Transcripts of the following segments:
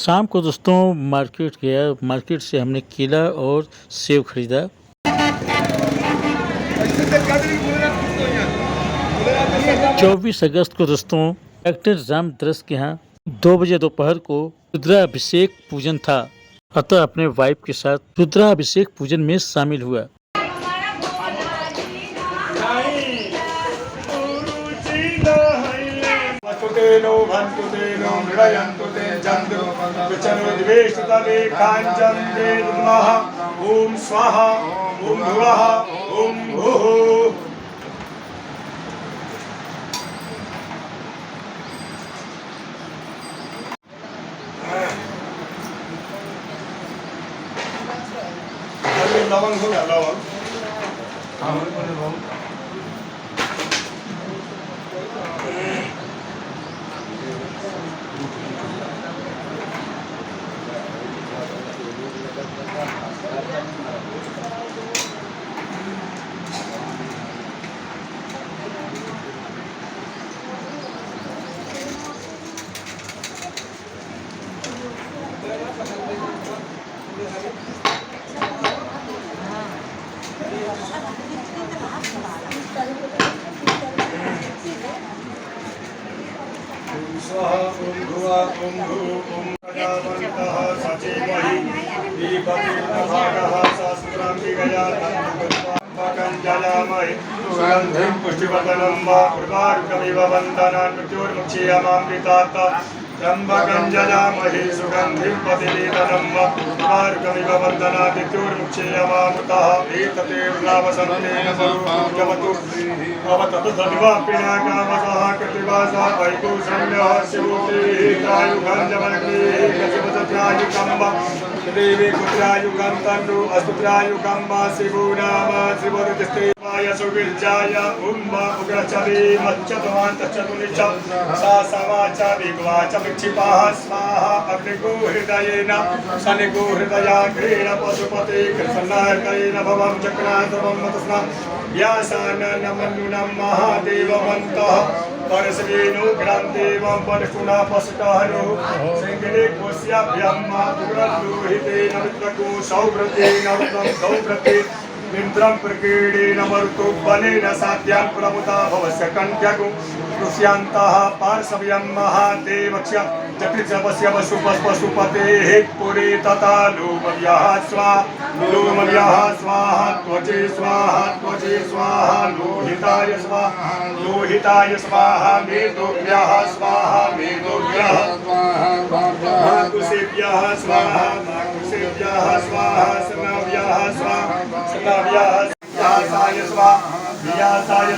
शाम को दोस्तों मार्केट गया। मार्केट से हमने केला और सेब खरीदा। 24 अगस्त को दोस्तों डॉक्टर रामदरस के यहाँ 2 बजे दोपहर को रुद्राभिषेक पूजन था, अतः अपने वाइफ के साथ रुद्राभिषेक पूजन में शामिल हुआ। तेनो भंतु तेनो मृडयन्तु ते जन्तु विचनुद्वेष्टतले काञ्चन ते नमः। ॐ स्वाहा ॐ भुवः ॐ भुः। लवंग हो गया लवंग। स्वाहा ओम भुवा ओम भुः ओम प्रजावन्तः सचेमहि दीपतिर्भागः शास्त्रं विगया तन्मकं जलामहि सुगन्धिं पुष्टिवर्धनं वा उर्वारुकमिव वन्दनान् मृत्योर्मुक्षीयमामृतात् त्र्यम्बकं जलामहि सुगन्धिं प्रतिवेदनं वा उर्वारुकमिव वन्दनान् मृत्योर्मुक्षीयमामृतः एतदेवलावसन्तेन स्वरूपं भवतु तद्वापिनाकामसः कृतिवासः वैकुशम्यः शिवोऽग्नित्रायुगं जमग्निः कशिवसत्रायुगं वा देवी पुत्रायुगं तन्नु अस्तुत्रायुगं वा शिवो नाम शिवोरुतिस्त्रीवाय सुविर्जाय उम्म उग्रचरी मच्चतवान्तश्चतुर्निच सा सवाच विग्वाच विक्षिपाः स्वाहा अग्निगो हृदयेन शनिगो हृदयाग्रेण पशुपते कृष्णार्कयेन भवं चक्रासवं मतस्ना व्यासानन मन्नुनं महादेववन्तः परश्रीनु ग्रान्देवं परशुना पशुटहनु सिंहने कोश्याभ्यं उग्रलोहितेन मित्रको सौव्रतेन रुद्रं सौव्रते इन्द्रं प्रकीडेन मरुतो बलेन साध्यां प्रमुता भवस्य कण्ठ्यगो ऋष्यान्तः पार्श्व्यं महादेवक्ष्य जटिजपस्य पशुपतेः पुरे तथा लोमव्यः स्वाहा त्वचे स्वाहा लोहिताय स्वाहा मेदोभ्यः स्वाहा माकुशेभ्यः स्वाहा स्नाव्याः व्यासाय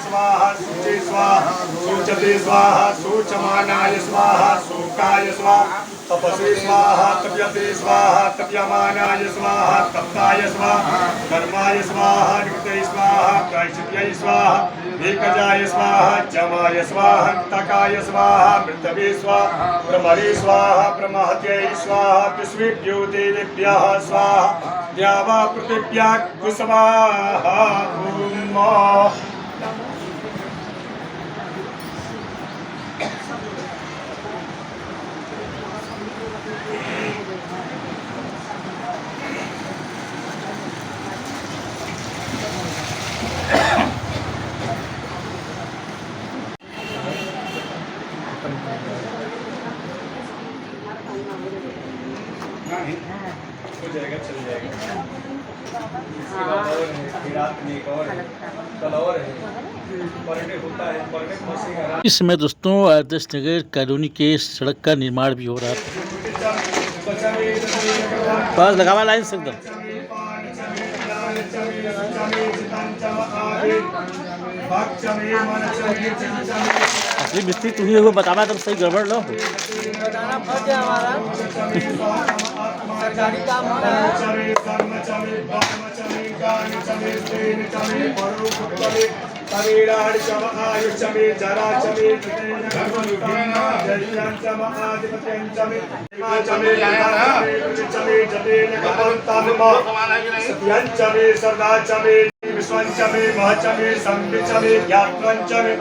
स्वाहा शुचे स्वाहा शुचते स्वाहा शोचमानाय स्वाहा शोकाय स्वाहा तपसे स्वाहा तप्यते स्वाहा तप्यमानाय स्वाहा तप्ताय स्वाहा कर्माय स्वाहा निकृते स्वाहा प्रायश्चित्यै स्वाहा एकजाय स्वाहा जमाय स्वाहा तकाय स्वाहा मृतवे स्वाहा प्रमरे स्वाहा प्रमहत्यै स्वाहा विश्वेभ्यो देवेभ्यः स्वाहा द्यावा पृथिव्या स्वाहा। हो जाएगा चल जाएगा। इसके बाद और है रात में एक और है कल और है पर डे होता है पर डे फंसेगा। इस समय दोस्तों आदर्श नगर कॉलोनी के सड़क का निर्माण भी हो रहा था। बस लगावा लाइन से एकदम। असली मिस्त्री तुम ही हो, बतावा तब सही गड़बड़ लो बताना फर्ज है हमारा, सरकारी काम होता है। स्वंचमे महचमे संविचमे ज्ञात्वंचमे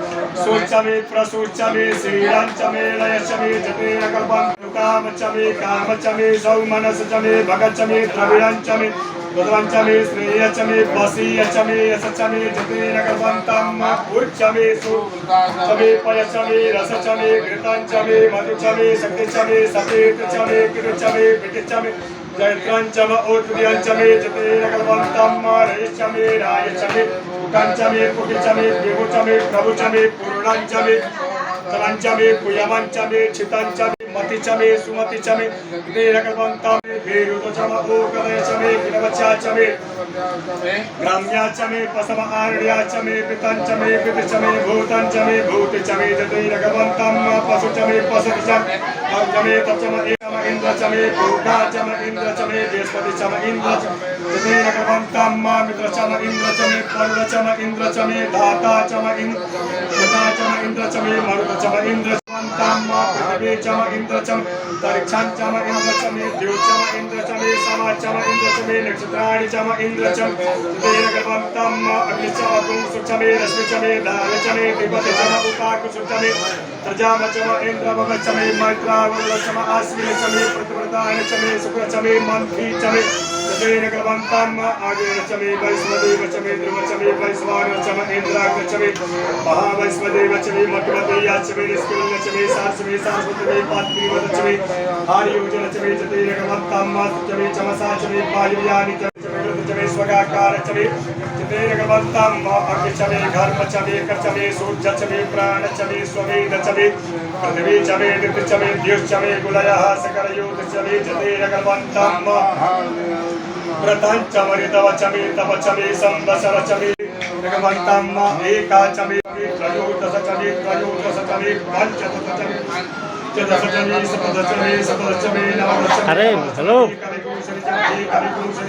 सोचमे प्रसोचमे श्रीरंचमे लयचमे जतेन कल्पं कामचमे कामचमे सौमनसचमे भगचमे द्रविणंचमे रुद्रंचमे श्रेयचमे वसीयचमे यसचमे जतेन कल्पं तम उच्चमे सुचमे पयचमे रसचमे घृतंचमे मधुचमे शक्तिचमे सफेदचमे किरुचमे विटिचमे जयत्रंचम औद्रियंचमे जतेन कल्पं तम रयचमे रायचमे कुटंचमे कुटिचमे विभुचमे प्रभुचमे पूर्णंचमे चलंचमे कुयमंचमे छितंचमे मतिचमे सुमतिचमे जतेन कल्पं तम भेरुतचम ओकदयचमे किलवचाचमे ग्राम्याचमे पसम आरण्याचमे पितंचमे पितचमे भूतंचमे भूतिचमे जतेन कल्पं तम पशुचमे पशुचमे चमे तचमे इंद्रचमे भूताचम इंद्रचमे बृहस्पतिचम इंद्रचमे जतेन कल्पं तम मित्रचम इंद्रचमे पर्वचम इंद्रचमे धाताचम इंद्रचमे मरुतचम इंद्रचम तम पृथ्वीचम इंद्रचम तरिक्षंचम इंद्रचमे द्योचम इंद्रचमे समाचम इंद्रचमे नक्षत्राणि चम इंद्रचम जतेन कल्पं तम अग्निचम पुंसुचमे रश्मिचमे दानचमे दिपतिचम उपाकुसुचमे प्रजामचम इंद्रवचमे मैत्रावचम आश्विनचमे प्रतिव्रतानचमे शुक्रचमे मंथीचमे जतेन कल्पं तम आग्नेयचमे वैश्वदेवचमे ध्रुवचमे वैश्वानरचम इंद्राग्रचमे महावैश्वदेवचमे मठवतीयाचमे निष्कुलचमे सारचमे सारस्वतमे पात्रीवचमे आर्योजनचमे जतेन कल्पं तम चमे चमसाचमे पायव्यानि चमे स्वगाकारचमे जतेन कल्पं तम अग्निचमे घर्मचमे कर्चमे सूर्यचमे प्राणचमे स्वमेधचमे पृथ्वीचमे दितिचमे द्युश्चमे गुलयः सकलयोगचमे जतेन कल्पं तम व्रतांचम ऋतवचमे तपचमे संवत्सरचमे कल्पं तम एकाचमे त्रयोदशचमे पंचदशचमे चतुर्दशचमे सप्तदशचमे नवदशचमे अरे हेलो अरे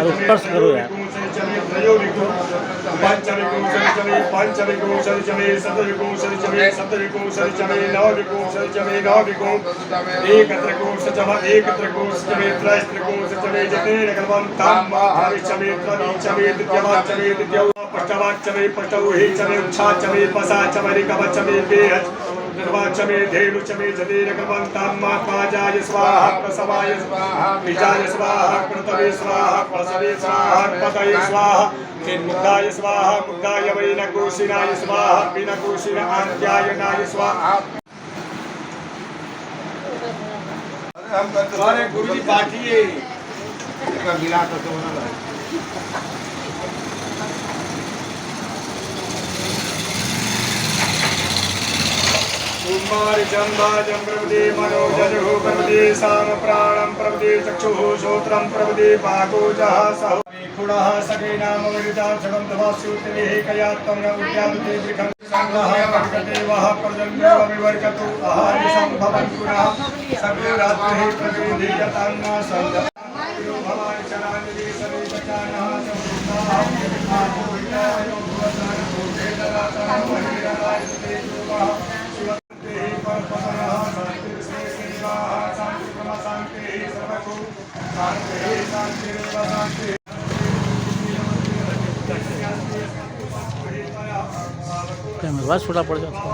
ऊपर से करो यार पंचविंशतिचमे सप्तविंशतिचमे नवविंशतिचमे एकत्रकोशचमे त्रयस्त्रिकोशचमे जतेन कल्पं तम भाविचमे त्रनीचमे द्वितीयवाचमे पष्टवाचमे पष्टौहिचमे उच्छाचमे पसाचमे रिकवचमे बेहच निर्वाचमे धेनुचमे जतेन कल्पं तम पाजाय स्वाहा प्रसवाय स्वाहा बीजाय स्वाहा कृतवे स्वाहा प्रसवे स्वाहा पतये स्वाहा मुक्ताय स्वाहा मुक्ताय वैनकोशिनाय स्वाहा विनकोशिन आद्यायनाय स्वाहा। अरे गुरुजी बाटिए गिला तो कुमार जंबाजं प्रवदे मनोजजो प्रवदे साम प्राणं प्रवदे चक्षुः श्रोत्रं प्रवदे पाकोजः सह खुणः सखे नाम विदिता सगं तवास्युतिः कयात्तं न उद्यान्ते वृखं संघः पटकदेवः पर्जन्यो विवर्कतु अहानि संभवन् पुनः सर्वरात्रिः प्रतिदीयतान्मा सन्द भवान् शरानिधि सवितचानः क्या मेरे पास छोटा पड़ जाता है।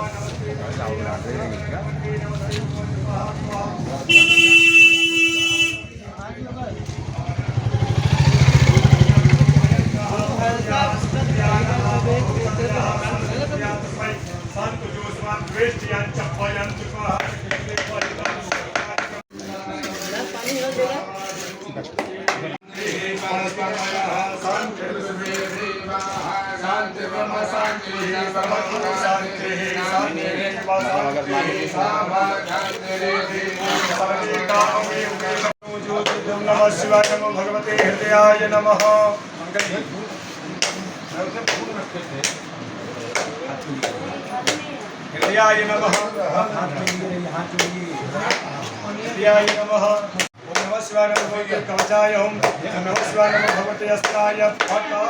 नमः शिवाय नमो भगवते हृदयाय नमः। हृदयाय नमः हृदयाय नमः। ओम नमः शिवाय नमो भगवते कवचाय ओम नमः शिवाय नमो भगवते अस्त्राय फटः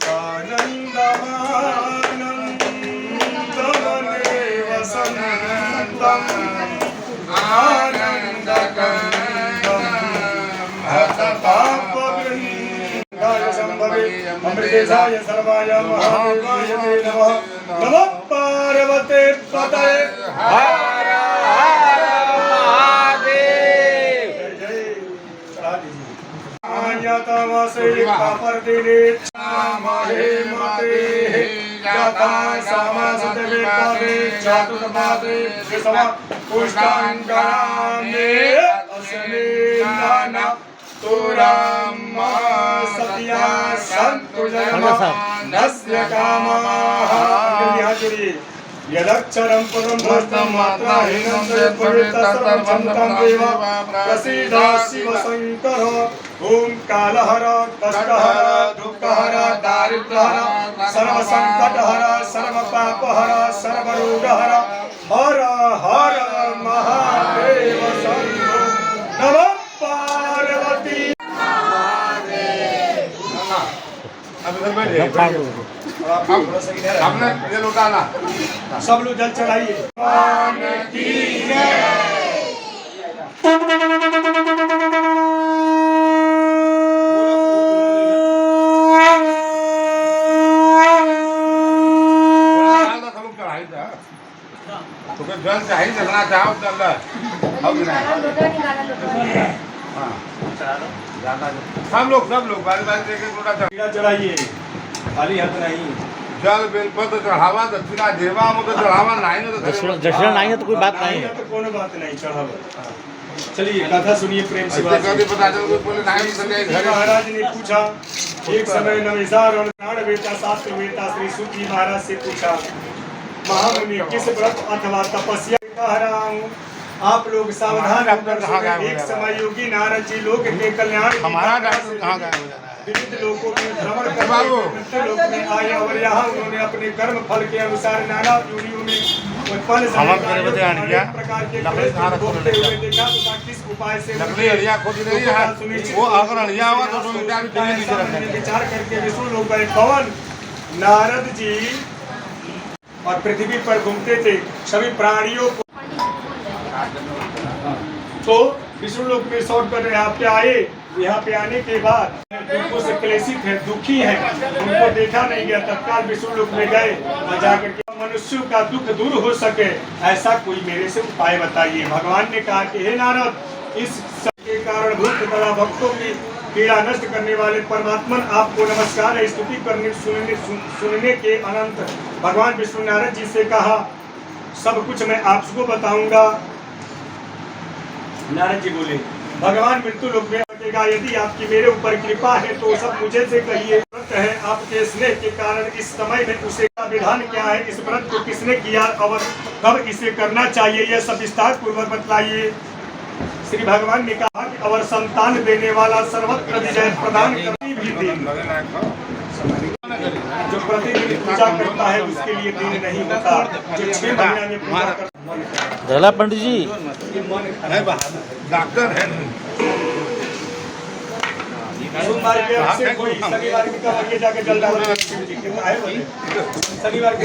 सानन्दमानन्दमदेव सन्तम् आनन्दकन्दं हतपापवृन्दाय सम्भवे सर्वेशाय सर्वाय महादेवाय ते नमः। नमः पार्वते पतये हर हर महादेव। जय चढ़ा दीजिए। आयतवसे कापर्दिने क्षामहे मते जाता समासते विपदे चतुर्मादे विश्वा पुष्टांगाने अस्मे नाना तुराम सत्या संतु जयमानस्य कामाः। यहाँ जुड़िए। यदक्षरं पदं भ्रष्टं मात्राहीनं चेत्पवित्रं क्षमतां देव प्रसीद शिव शंकर। ओम कालहर कष्टहर दुःखहर दारिद्र्यहर सर्वसंकटहर सर्वपापहर सर्वरोगहर हर हर महादेव शंभो। नमः पार्वती। हमने ये लौटाना सब लोग जल चढ़ाइए। तुम्हें जल चाहिए लगना चाहो चल सब लोग बारी बारी देखे लोटा चढ़ाइए, खाली हाथ नहीं। जल बेलपत्र चढ़ावा दक्षिणा देवा मुझे चढ़ावा नहीं तो दक्षिणा नहीं है तो कोई बात नहीं है। तो कोनो बात नहीं, चढ़ावा। चलिए कथा सुनिए प्रेम से। पता चल बोले नहीं संजय श्री घर महाराज ने पूछा, एक समय नवेसार और नाड़ बेटा शास्त्र वेता श्री सुत जी महाराज से पूछा, महामुनि किस व्रत अथवा तपस्या कह रहा हूँ, आप लोग सावधान होकर सुने। एक समय योगी नारद जी लोक के कल्याण हमारा डॉक्टर कहाँ गया हो जाना है विविध लोकों में भ्रमण करते मृत्यु लोक में आए और यहाँ उन्होंने अपने कर्म फल के अनुसार नाना योनियों में उत्पन्न हमारे घर में ध्यान दिया। प्रकार के लकड़ी कहाँ रखो भोगते हुए देखा तथा किस उपाय से लकड़ी हड़िया खोदी नहीं है वो अगर हड़िया हुआ तो ईटा भी नीचे ऐसा रखे मैंने विचार करके विष्णु लोक गए। पवन नारद जी और पृथ्वी पर घूमते थे, सभी प्राणियों को तो विष्णु लोक में शौच कर यहाँ पे आए। यहाँ पे आने के बाद दुखों से क्लेशित है, दुखी है, उनको देखा नहीं गया। तत्काल विष्णु लोक में गए और जाकर के मनुष्यों का दुख दूर हो सके ऐसा कोई मेरे से उपाय बताइए। भगवान ने कहा कि हे नारद, इस के कारण भूत तथा भक्तों की पीड़ा नष्ट करने वाले परमात्मा आपको नमस्कार है। स्तुति करने सुनने के अनंत भगवान विष्णु नारद जी से कहा, सब कुछ मैं आपको बताऊंगा। नारद जी बोले, भगवान मृत्यु लोक में रखेगा, यदि आपकी मेरे ऊपर कृपा है तो सब मुझे से कहिए। व्रत है आपके स्नेह के कारण इस समय में उसे का विधान क्या है, इस व्रत को किसने किया और कब इसे करना चाहिए, यह सब विस्तार पूर्वक बतलाइए। श्री भगवान ने कहा कि अवर संतान देने वाला सर्वत्र विजय प्रदान करती भी दिन, जो प्रतिदिन पूजा करता है उसके लिए दिन नहीं होता, जो 6 महीने में पूजा करता दहला पंडित जी डॉक्टर है सोमवार के अवसर कोई शनिवार के करके जाके जल डालना है बोले शनिवार के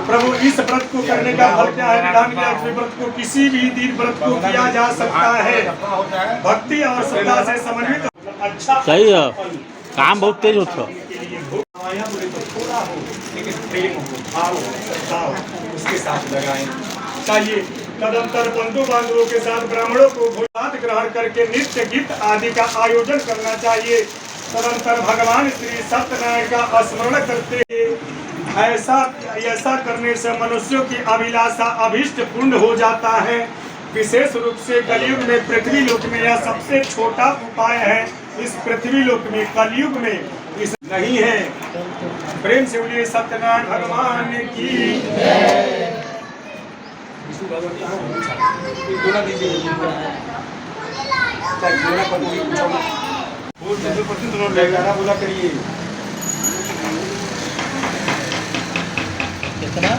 प्रभु इस व्रत को करने का फल क्या है, विधान में इस व्रत को किसी भी दिन व्रत को किया जा सकता है, भक्ति और श्रद्धा से समन्वित अच्छा सही है, काम बहुत तेज होता है। थोड़ा हो लेकिन प्रेम हो, भाव हो, श्रद्धा हो, उसके साथ लगाएं चाहिए। तदंतर बंधु बांधवों के साथ ब्राह्मणों को भोजन ग्रहण करके नित्य गीत आदि का आयोजन करना चाहिए। तदंतर भगवान श्री सत्यनारायण का स्मरण करते हैं। ऐसा करने से मनुष्यों की अभिलाषा अभिष्ट पूर्ण हो जाता है। विशेष रूप से कलयुग में पृथ्वी लोक में यह सबसे छोटा उपाय है। इस पृथ्वी लोक में कलयुग में इस नहीं है। प्रेम से बोलिए सत्यनारायण भगवान की बोला करिए कितना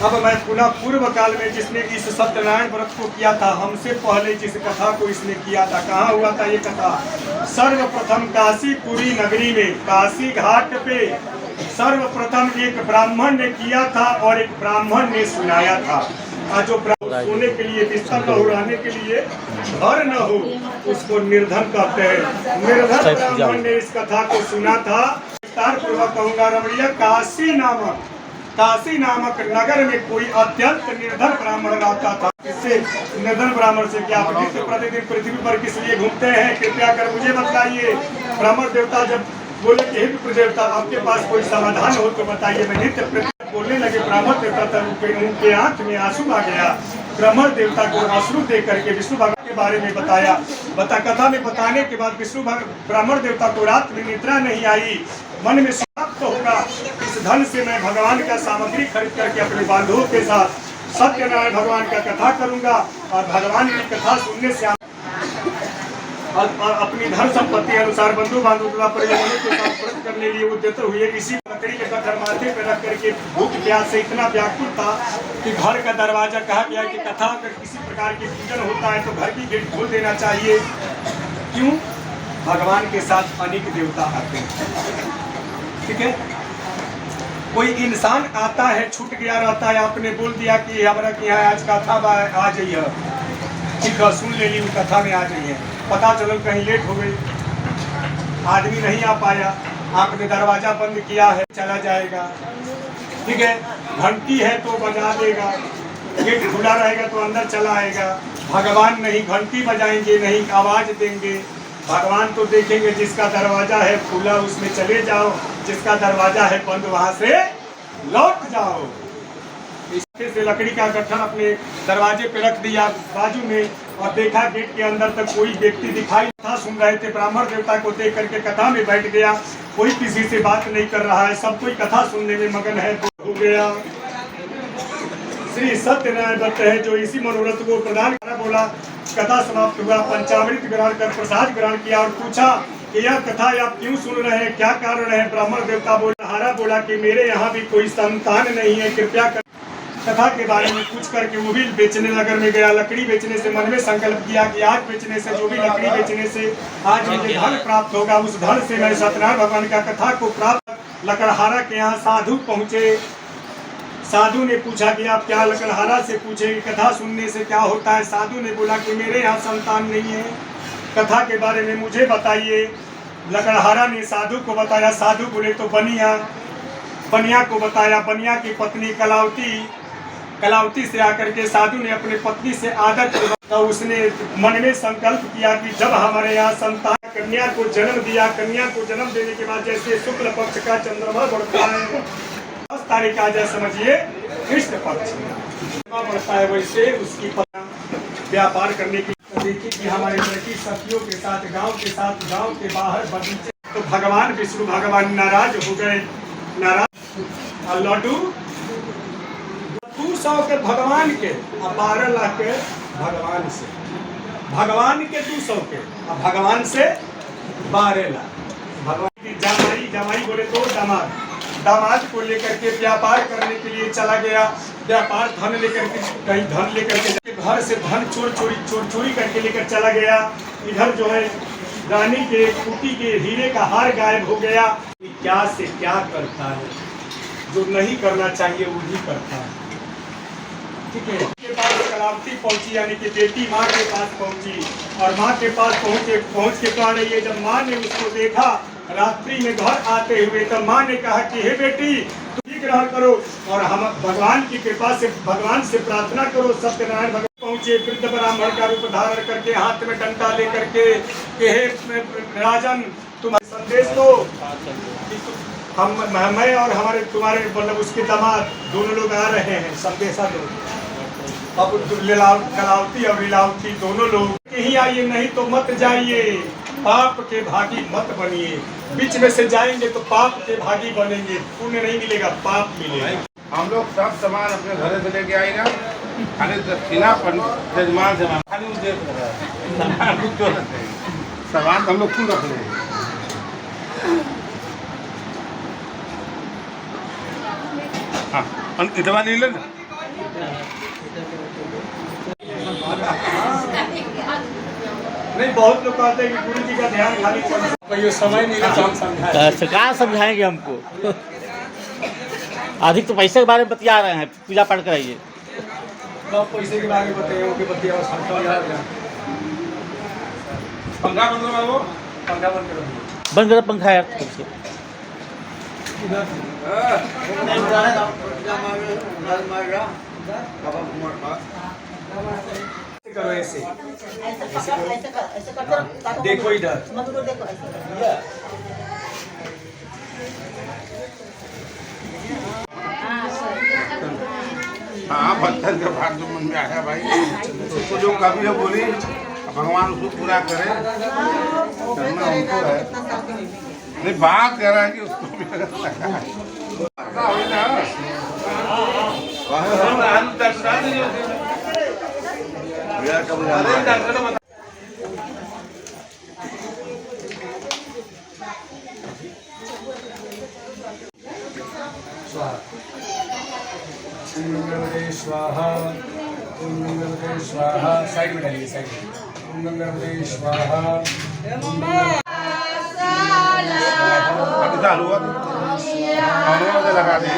अब मैं पुनः पूर्व काल में जिसने इस सत्यनारायण व्रत को किया था, हमसे पहले जिस कथा को इसने किया था, कहाँ हुआ था ये कथा? सर्वप्रथम काशीपुरी नगरी में, काशी घाट पे सर्वप्रथम एक ब्राह्मण ने किया था और एक ब्राह्मण ने सुनाया था। जो सोने के लिए बिस्तर न हो, रहने के लिए घर न हो, उसको निर्धन कहते हैं। निर्धन ब्राह्मण ने इस कथा को सुना था। विस्तार पूर्वक कहूंगा रमणीय, काशी नामक नगर में कोई अत्यंत निर्धन ब्राह्मण रहता था। इससे निर्धन ब्राह्मण से क्या आप नित्य प्रतिदिन पृथ्वी पर किस लिए घूमते हैं? कृपया कर मुझे बताइए। ब्राह्मण देवता जब बोले कि हे विप्र देवता, आपके पास कोई समाधान हो तो बताइए। मैं नित्य प्रतिदिन बोलने लगे ब्राह्मण देवता, तब उनके आंख में आंसू आ गया। ब्राह्मण देवता को अश्रु देख करके विष्णु भगवान के बारे में बताया। कथा में बताने के बाद विष्णु ब्राह्मण देवता को रात में निद्रा नहीं आई। मन में समाप्त होगा, इस धन से मैं भगवान का सामग्री खरीद करके अपने बांधवों के साथ सत्यनारायण भगवान का कथा करूंगा और भगवान की कथा सुनने से और अपनी धन संपत्ति अनुसार बंधु बांधव परिजनों के साथ व्रत करने लिए उद्यत हुए। इसी लकड़ी के कठर माथे पर रख करके भूख प्यास से इतना व्याकुल था कि घर का दरवाजा, कहा गया कि कथा अगर किसी प्रकार की पूजन होता है तो घर की गेट खोल देना चाहिए। क्यों? भगवान के साथ अनेक देवता आते हैं। ठीक है, कोई इंसान आता है, छूट गया रहता है, आपने बोल दिया कि हमारा कि यहाँ आज कथा आ जाइए, ठीक है, सुन ले ली, कथा में आ जाइए। पता चलो कहीं लेट हो गई, आदमी नहीं आ पाया, आपने दरवाजा बंद किया है, चला जाएगा। ठीक है, घंटी है तो बजा देगा, गेट खुला रहेगा तो अंदर चला आएगा। भगवान नहीं, घंटी बजाएंगे नहीं, आवाज देंगे। भगवान तो देखेंगे जिसका दरवाजा है खुला उसमें चले जाओ, जिसका दरवाजा है बंद वहां से लौट जाओ। इससे से लकड़ी का गट्ठर अपने दरवाजे पे रख दिया बाजू में और देखा गेट के अंदर तक कोई व्यक्ति दिखाई था। सुन रहे थे, ब्राह्मण देवता को देख करके कथा में बैठ गया। कोई किसी से बात नहीं कर रहा है, सब कोई कथा सुनने में मगन है। तो हो गया श्री सत्यनारायण व्रत है जो इसी मनोरथ को प्रदान करा। बोला, कथा समाप्त हुआ, पंचामृत ग्रहण कर प्रसाद ग्रहण किया और पूछा कि यह कथा आप क्यों सुन रहे हैं, क्या कारण है? ब्राह्मण देवता बोला कि मेरे यहाँ भी कोई संतान नहीं है, कृपया कर। कथा के बारे में पूछ करके वो भी बेचने नगर में गया। लकड़ी बेचने से मन में संकल्प किया कि आज बेचने से, जो भी लकड़ी बेचने से आज मुझे धन प्राप्त होगा, उस धन से मैं सत्यनारायण भगवान का कथा को प्राप्त। लकड़हारा के यहाँ साधु पहुँचे। साधु ने पूछा कि आप क्या? लकड़हारा से पूछे कथा सुनने से क्या होता है? साधु ने बोला कि मेरे यहाँ संतान नहीं है, कथा के बारे में मुझे बताइए। लकड़हारा ने साधु को बताया। साधु बोले तो बनिया को बताया। बनिया की पत्नी कलावती से आकर के साधु ने अपने पत्नी से आदर किया। तो उसने मन में संकल्प किया कि जब हमारे यहाँ संतान कन्या को जन्म दिया, कन्या को जन्म देने के बाद जैसे शुक्ल पक्ष का चंद्रमा बढ़ता है, 10 तारीख आ जाए समझिए कृष्ण पक्ष बढ़ता है, वैसे उसकी व्यापार करने की देखिए कि हमारे लड़की सखियों के साथ, गांव के बाहर बगीचे। तो भगवान विष्णु भगवान नाराज हो गए। नाराज लड्डू 200 के भगवान के और 12 लाख के भगवान से, भगवान के 200 के और भगवान से 12 लाख। भगवान की जमाई बोले तो दामाद को लेकर के व्यापार करने के लिए चला गया। व्यापार धन लेकर के, कहीं धन लेकर के घर से धन चोरी करके लेकर चला गया। इधर जो है रानी के कुटी के हीरे का हार गायब हो गया। क्या से क्या करता है, जो नहीं करना चाहिए वो ही करता है। ठीक है, के पास कलावती पहुंची, यानी कि बेटी माँ के पास पहुंची और माँ के पास पहुंच के कह रही है। जब माँ ने उसको देखा रात्रि में घर आते हुए, तब माँ ने कहा कि हे बेटी तुम ही ग्रहण करो और हम भगवान की कृपा से भगवान से प्रार्थना करो। सत्यनारायण भगवान पहुंचे, वृद्ध ब्राह्मण का रूप धारण करके, हाथ में डंडा लेकर के, हे राजन तुम संदेश दो। मैं और तुम्हारे मतलब उसके दामाद दोनों लोग आ रहे हैं, संदेशा दो। अब कलावती और लीलावती दोनों लोग ही आइए, नहीं तो मत जाइए, पाप के भागी मत बनिए। बीच में से जाएंगे तो पाप के भागी बनेंगे, पुण्य नहीं मिलेगा, पाप मिलेगा। हम लोग सब सामान अपने घर से लेके आए ना, खाली दक्षिणा पर जजमान से खाली सामान हम लोग क्यों रख रहे हैं? हाँ, इतना नहीं लेना। नहीं, बहुत लोग कहते हैं कि गुरु जी का ध्यान खाली कोई समय नहीं है, काम समझाए। सरकार समझाएंगे हमको। अधिक तो पैसे के बारे में बतिया रहे हैं, पूजा पाठ कराइए। सब पैसे के बारे में बताइए, ओके बताइए, और समझा पंखा बंद करो बाबू। पंखा बंद करो। बंद करो पंखा यार तुम से। करो ऐसे, देखो इधर। हाँ, बर्तन का भार जो मन में आया भाई, उसको जो कभी है बोली, भगवान उसको पूरा करे, करना उनको है। नहीं, बात कर रहा है कि उसको भी लगा है। ऐसा हो ना, स्वाहा, ओम गंगवते स्वाहा। साइड में डालिए, साइड में। ओम गंगवते स्वाहा। अभी चालू हुआ तो लगा दी।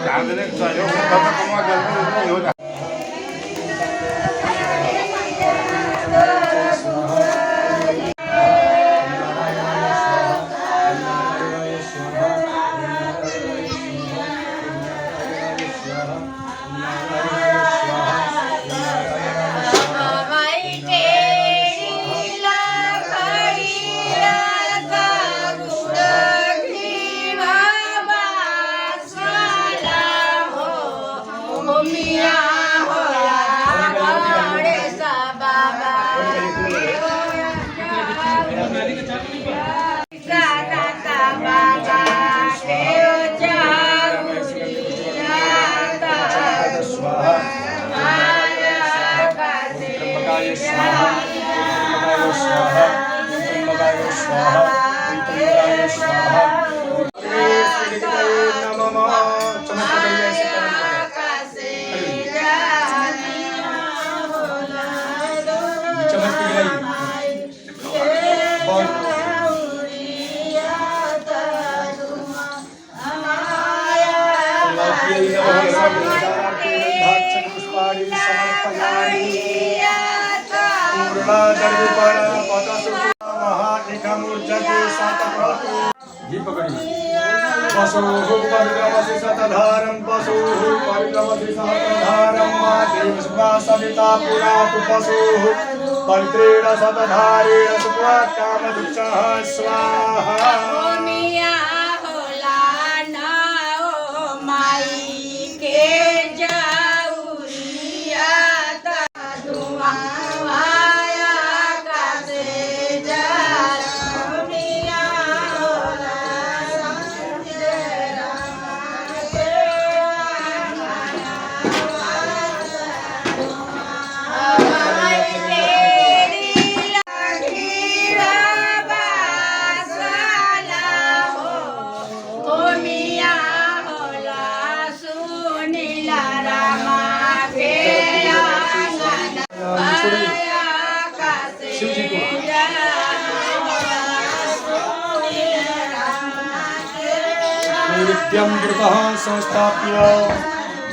चार दिन सहयोग से तब तक कमा जल्दी हो जाए। जी पकड़िए। पशुः परिग्रवसि शतधारं पशुः परिग्रवसि सहस्रधारं मा देवस्वा सविता पुरातु पशुः परित्रेण शतधारेण सुत्वा कामदुःखः स्वाहा। नित्यं वृतः संस्थाप्य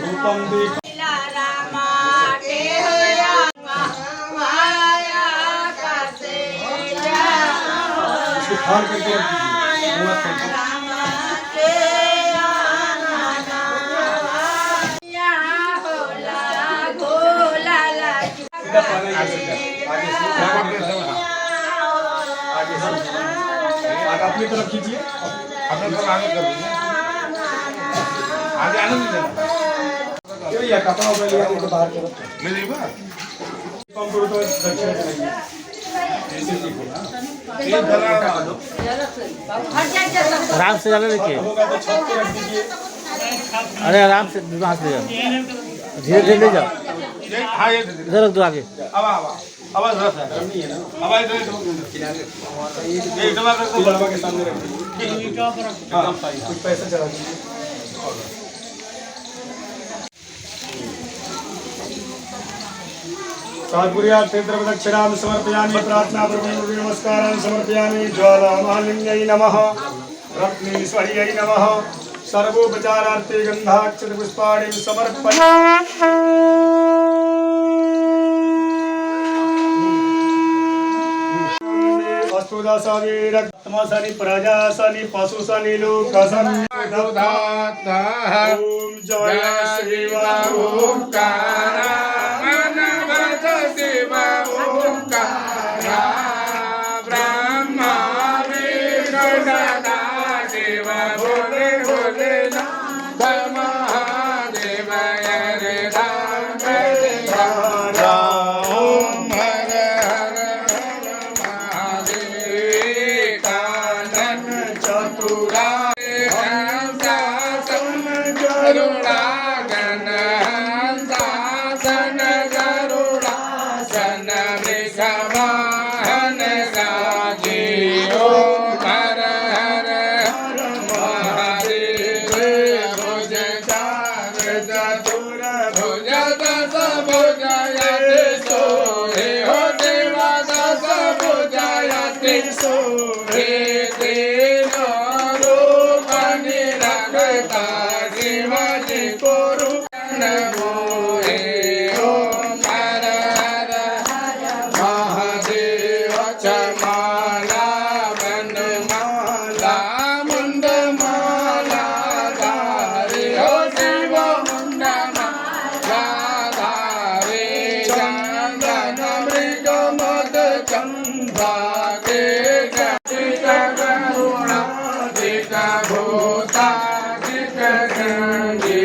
धूपं दीपं फाड़ करके अपनी तरफ खींचिए, अपने को आगे कर दीजिए, आगे आने नहीं देना। ये कपड़ा उठा लिया तो बाहर करो। मेरी बात कम करो तो दक्षिण चलाइए। ऐसे ठीक होगा। ये धरा आराम से डाले देखिए। होगा तो छत पे रख दीजिए। अरे आराम से वहाँ से ले जाओ, धीरे धीरे ले जाओ। हाँ, ये इधर रख दो आगे। अब आवाज रस है आवाज दे दो ये जमा कर दो बड़वा के सामने रख दीजिए एकदम सही कुछ पैसे चला दीजिए साधुर्या क्षेत्र दक्षिणां समर्पयामि प्रार्थना पूर्वक नमस्कारान् समर्पयामि ज्वाला महालिंगै नमः रत्नेश्वर्यै नमः सर्वोपचारार्थे गन्धाक्षत पुष्पाणि समर्पयामि वस्तुदासानि रक्तमासानि प्रजासानि पशुसानि लोकासानि दाता ॐ जय शिवा ओंकारा मनवत शिव ओंकारा ब्रह्मा विष्णु सदा शिव भोले भोले नाथ महादेव हरे राम ओम हर हर महादेव कानन चतुरा गरुड़ासन हंसासन गरुड़ासन वृषभाहन गाजी ओम हर हर महादेव भुज चार चतुर भुज दस भुजयति सोहे हो देवा दस भुजयति सोहे तीनों रूप निरखता शिवजी को रूपन मोहे ओम हर हर महादेव चमाला वनमाला मुंडमाला धारे हो शिव मुंडमाला धारे चंदन मृग मद चंदा के जटित करुणा दिक भूता दिक गंगे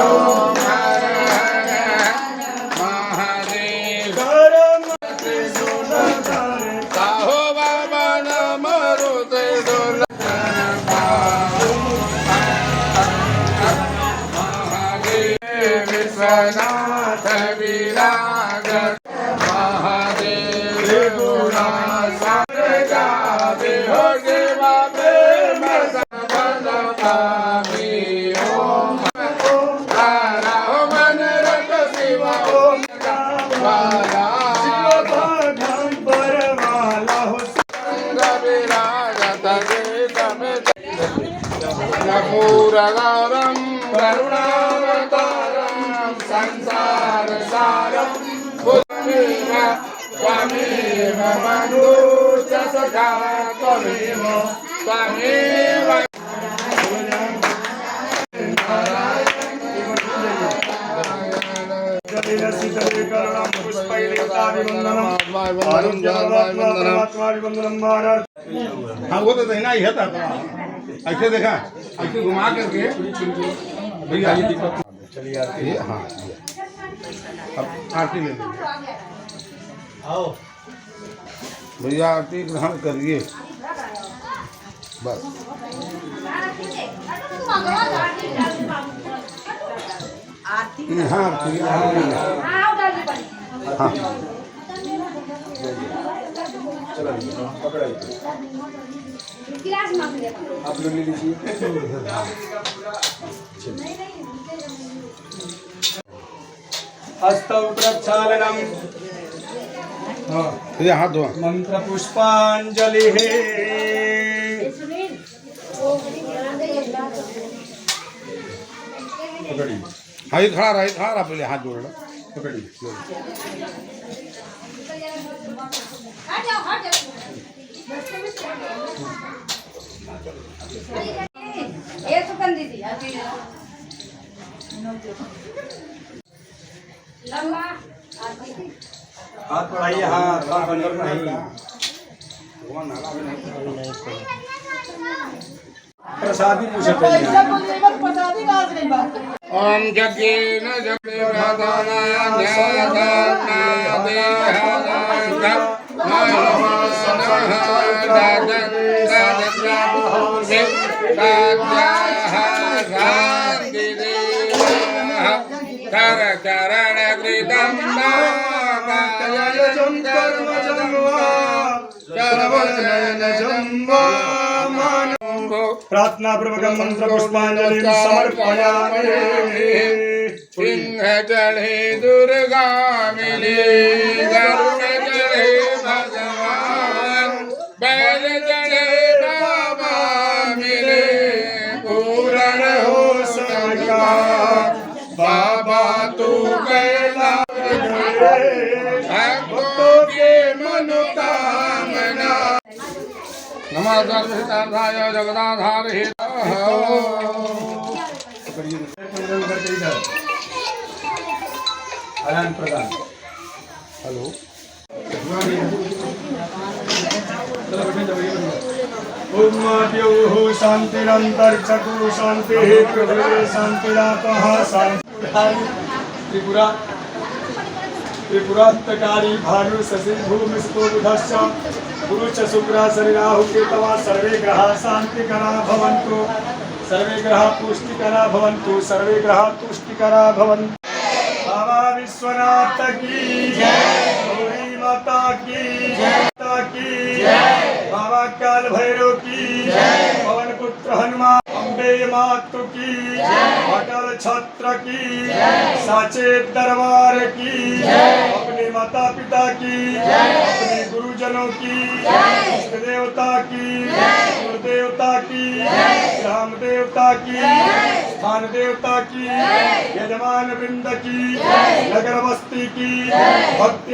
ओम हर हर महादेव साहो बाबा नम रुते डोल महादेव विश्वनाथ विराग महादेव गुणा सागर गावे हो सेवा प्रेम सबल पावे ओम तारा हो मन रत शिवा ओम वाला विराजत पूरगारं करुणावतारं संसार सारं बुद्धिमेव त्वमेव बन्धुश्च सखा त्वमेव त्वमेव हाँ वो तो देना ही है था ऐसे देखा ऐसे घुमा करके भैया ये दिक्कत चलिए आरती हाँ अब आरती ले लीजिए आओ भैया आरती ग्रहण करिए बस हाँ आरती हाँ आप लोग ले लीजिए हस्तौ प्रक्षालनम हाँ हाथ धो मंत्र पुष्पांजलि हाँ ये खड़ा रहा पहले हाथ जोड़ लो पकड़िए हाथ बढ़ाइए हाथ अंदर नहीं प्रसादी पूछे ओम जगेन कर चरण कृतम यजं कर्मजं वा श्रवणनयनजं वा प्रार्थनापूर्वकं मन्त्रपुष्पाञ्जलिं समर्पयामि। सिंह चढ़े दुर्गा मिले, गरुड़ चढ़े भगवान, बैल चढ़े बाबा मिले, पूर्ण हो सका बाबा तू कैला भक्तों के मनोकामना। नमः सर्वहितार्थाय जगदाधार आदान प्रदान। हेलो ओम द्यौः शान्तिरन्तरिक्षको शान्तिः पृथिवी शान्तिरापः शान्तिः। त्रिपुरान्तकारी भानु शशि भूमि बुधश्च गुरु च शुक्रा शनि राहु केतवः सर्वे ग्रहाः शान्तिकरा भवन्तु, सर्वे ग्रहाः पुष्टिकरा भवन्तु, सर्वे ग्रहाः तुष्टिकरा भवन्तु। बाबा विश्वनाथ की जय, गौरी माता की जय, बाबा काल भैरव की जय, पवन पुत्र हनुमान, अम्बे मातु की जय, अटल छत्र की जय, साचे दरबार की जय, अपने माता पिता की जय, अपने गुरुजनों की जय, इष्ट देवता की जय, कुल देवता की जय, ग्राम देवता की जय, स्थान देवता की जय, यजमान वृंद की जय, नगर बस्ती की जय, भक्ति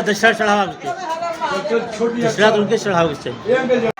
दशहरा चढ़ावा दशहरा तो उनके चढ़ावा चाहिए।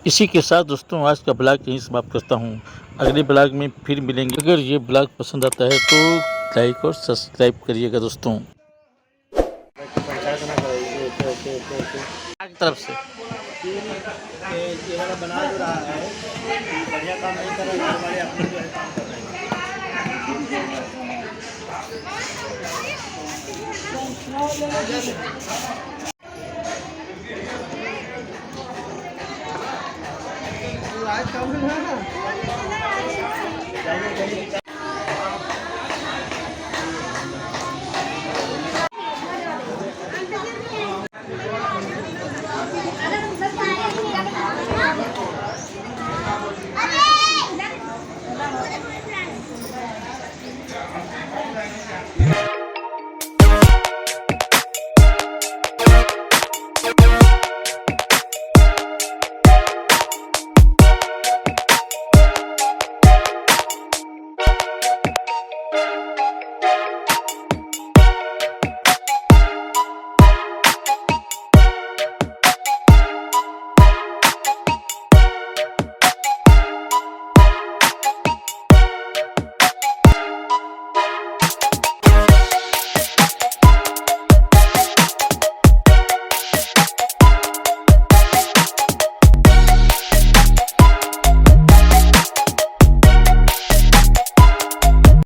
इसी के साथ दोस्तों आज का ब्लॉग यहीं समाप्त करता हूँ। अगले ब्लॉग में फिर मिलेंगे। अगर ये ब्लॉग पसंद आता है तो लाइक और सब्सक्राइब करिएगा दोस्तों। तरफ से बना जो रहा है बढ़िया काम नहीं कर रहा है, हमारे अपने जो है काम कर रहे हैं।